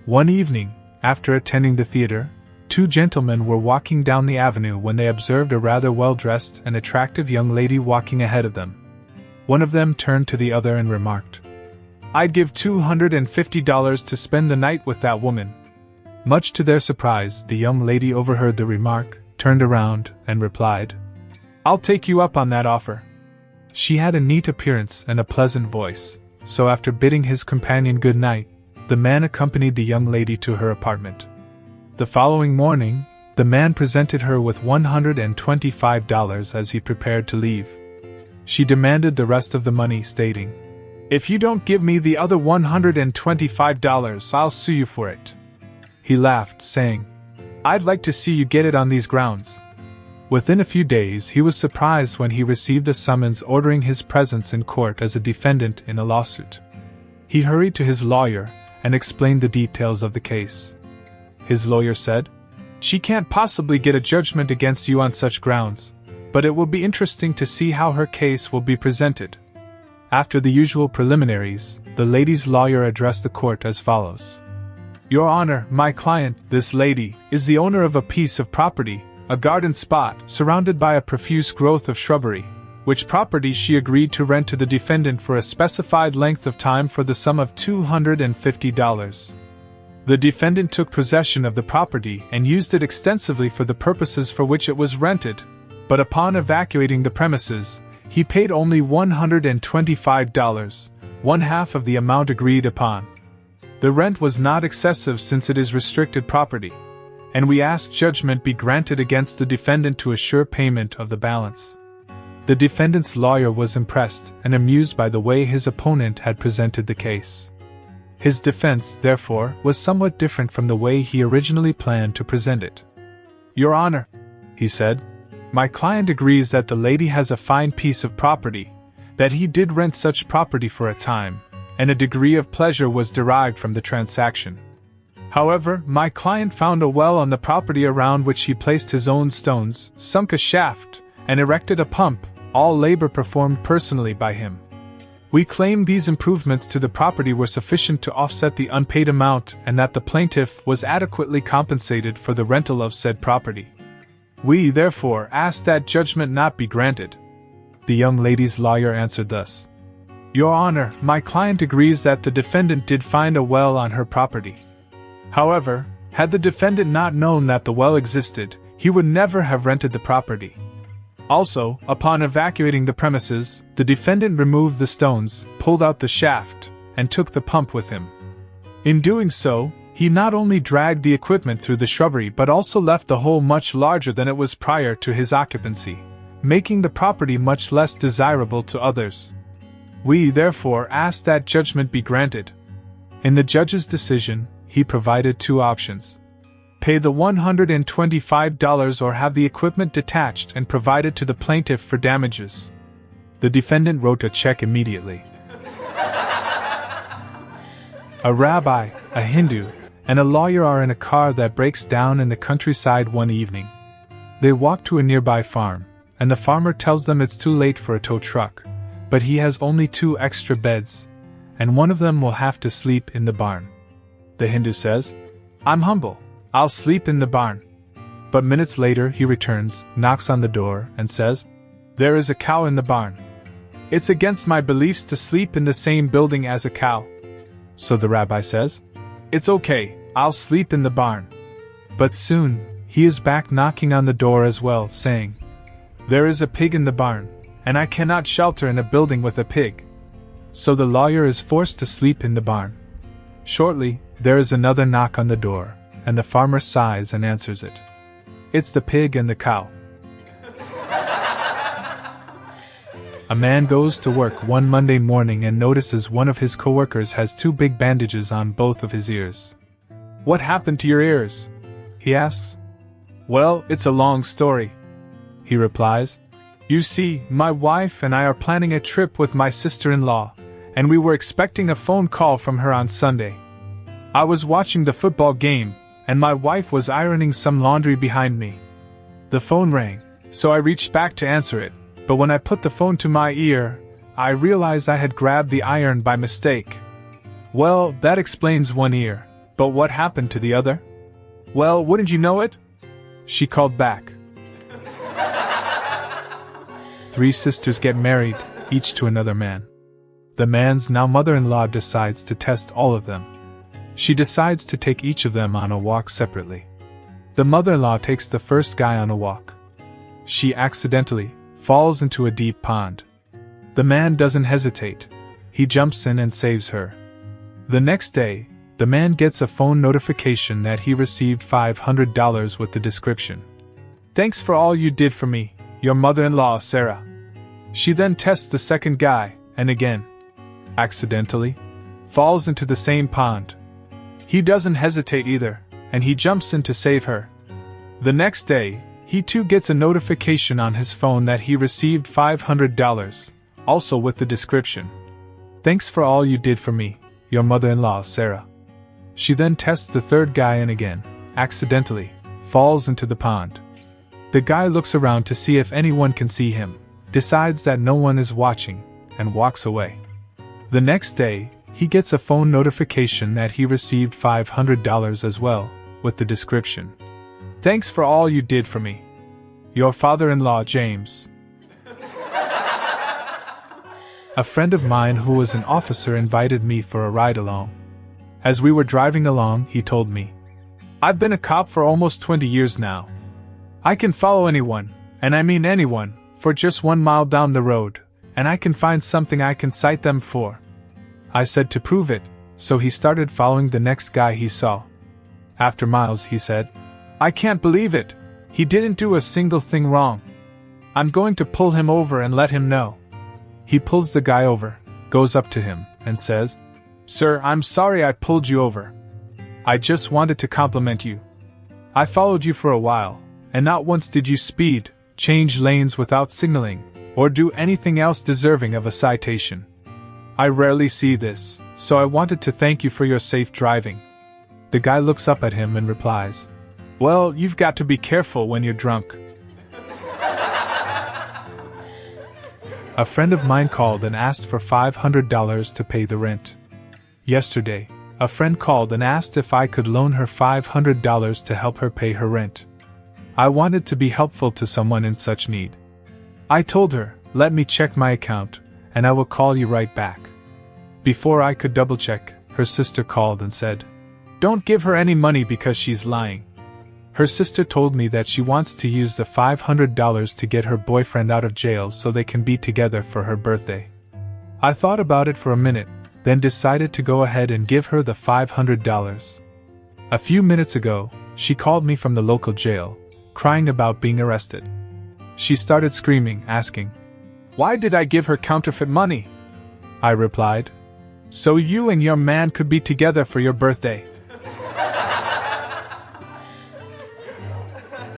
One evening, after attending the theater, two gentlemen were walking down the avenue when they observed a rather well-dressed and attractive young lady walking ahead of them. One of them turned to the other and remarked, "I'd give $250 to spend the night with that woman." Much to their surprise, the young lady overheard the remark, turned around, and replied, "I'll take you up on that offer." She had a neat appearance and a pleasant voice, so after bidding his companion good night, the man accompanied the young lady to her apartment. The following morning, the man presented her with $125 as he prepared to leave. She demanded the rest of the money, stating, "If you don't give me the other $125, I'll sue you for it." He laughed, saying, "I'd like to see you get it on these grounds." Within a few days, he was surprised when he received a summons ordering his presence in court as a defendant in a lawsuit. He hurried to his lawyer and explained the details of the case. His lawyer said, "She can't possibly get a judgment against you on such grounds, but it will be interesting to see how her case will be presented." After the usual preliminaries, the lady's lawyer addressed the court as follows. "Your Honor, my client, this lady, is the owner of a piece of property, a garden spot surrounded by a profuse growth of shrubbery, which property she agreed to rent to the defendant for a specified length of time for the sum of $250. The defendant took possession of the property and used it extensively for the purposes for which it was rented, but upon evacuating the premises, he paid only $125, one half of the amount agreed upon. The rent was not excessive since it is restricted property, and we ask judgment be granted against the defendant to assure payment of the balance." The defendant's lawyer was impressed and amused by the way his opponent had presented the case. His defense, therefore, was somewhat different from the way he originally planned to present it. "Your Honor," he said, "my client agrees that the lady has a fine piece of property, that he did rent such property for a time, and a degree of pleasure was derived from the transaction. However, my client found a well on the property around which he placed his own stones, sunk a shaft, and erected a pump, all labor performed personally by him. We claim these improvements to the property were sufficient to offset the unpaid amount and that the plaintiff was adequately compensated for the rental of said property. We, therefore, ask that judgment not be granted." The young lady's lawyer answered thus. "Your Honor, my client agrees that the defendant did find a well on her property. However, had the defendant not known that the well existed, he would never have rented the property. Also, upon evacuating the premises, the defendant removed the stones, pulled out the shaft, and took the pump with him. In doing so, he not only dragged the equipment through the shrubbery but also left the hole much larger than it was prior to his occupancy, making the property much less desirable to others. We, therefore, ask that judgment be granted." In the judge's decision, he provided two options. Pay the $125 or have the equipment detached and provided to the plaintiff for damages. The defendant wrote a check immediately. A rabbi, a Hindu, and a lawyer are in a car that breaks down in the countryside one evening. They walk to a nearby farm, and the farmer tells them it's too late for a tow truck, but he has only 2 extra beds, and one of them will have to sleep in the barn. The Hindu says, "I'm humble. I'll sleep in the barn." But minutes later he returns, knocks on the door, and says, "There is a cow in the barn. It's against my beliefs to sleep in the same building as a cow." So the rabbi says, "It's okay, I'll sleep in the barn." But soon, he is back knocking on the door as well, saying, "There is a pig in the barn, and I cannot shelter in a building with a pig." So the lawyer is forced to sleep in the barn. Shortly, there is another knock on the door, and the farmer sighs and answers it. It's the pig and the cow. A man goes to work one Monday morning and notices one of his coworkers has 2 big bandages on both of his ears. "What happened to your ears?" he asks. "Well, it's a long story," he replies. "You see, my wife and I are planning a trip with my sister-in-law, and we were expecting a phone call from her on Sunday. I was watching the football game, and my wife was ironing some laundry behind me. The phone rang, so I reached back to answer it, but when I put the phone to my ear, I realized I had grabbed the iron by mistake. Well, that explains one ear. But what happened to the other? Well, wouldn't you know it? She called back. 3 sisters get married, each to another man. The man's now mother-in-law decides to test all of them. She decides to take each of them on a walk separately. The mother-in-law takes the first guy on a walk. She accidentally falls into a deep pond. The man doesn't hesitate. He jumps in and saves her. The next day, the man gets a phone notification that he received $500 with the description, "Thanks for all you did for me, your mother-in-law, Sarah." She then tests the second guy, and again, accidentally, falls into the same pond. He doesn't hesitate either, and he jumps in to save her. The next day, he too gets a notification on his phone that he received $500, also with the description, "Thanks for all you did for me, your mother-in-law, Sarah." She then tests the third guy and again, accidentally, falls into the pond. The guy looks around to see if anyone can see him, decides that no one is watching, and walks away. The next day, he gets a phone notification that he received $500 as well, with the description, "Thanks for all you did for me, your father-in-law, James." A friend of mine who was an officer invited me for a ride along. As we were driving along, he told me, "I've been a cop for almost 20 years now. I can follow anyone, and I mean anyone, for just 1 mile down the road, and I can find something I can cite them for." I said to prove it, so he started following the next guy he saw. After miles, he said, "I can't believe it. He didn't do a single thing wrong. I'm going to pull him over and let him know." He pulls the guy over, goes up to him, and says, "Sir, I'm sorry I pulled you over. I just wanted to compliment you. I followed you for a while, and not once did you speed, change lanes without signaling, or do anything else deserving of a citation. I rarely see this, so I wanted to thank you for your safe driving." The guy looks up at him and replies, "Well, you've got to be careful when you're drunk." A friend of mine called and asked for $500 to pay the rent. Yesterday, a friend called and asked if I could loan her $500 to help her pay her rent. I wanted to be helpful to someone in such need. I told her, "Let me check my account, and I will call you right back." Before I could double-check, her sister called and said, "Don't give her any money because she's lying." Her sister told me that she wants to use the $500 to get her boyfriend out of jail so they can be together for her birthday. I thought about it for a minute, then decided to go ahead and give her the $500. A few minutes ago, she called me from the local jail, crying about being arrested. She started screaming, asking, "Why did I give her counterfeit money?" I replied, "So you and your man could be together for your birthday."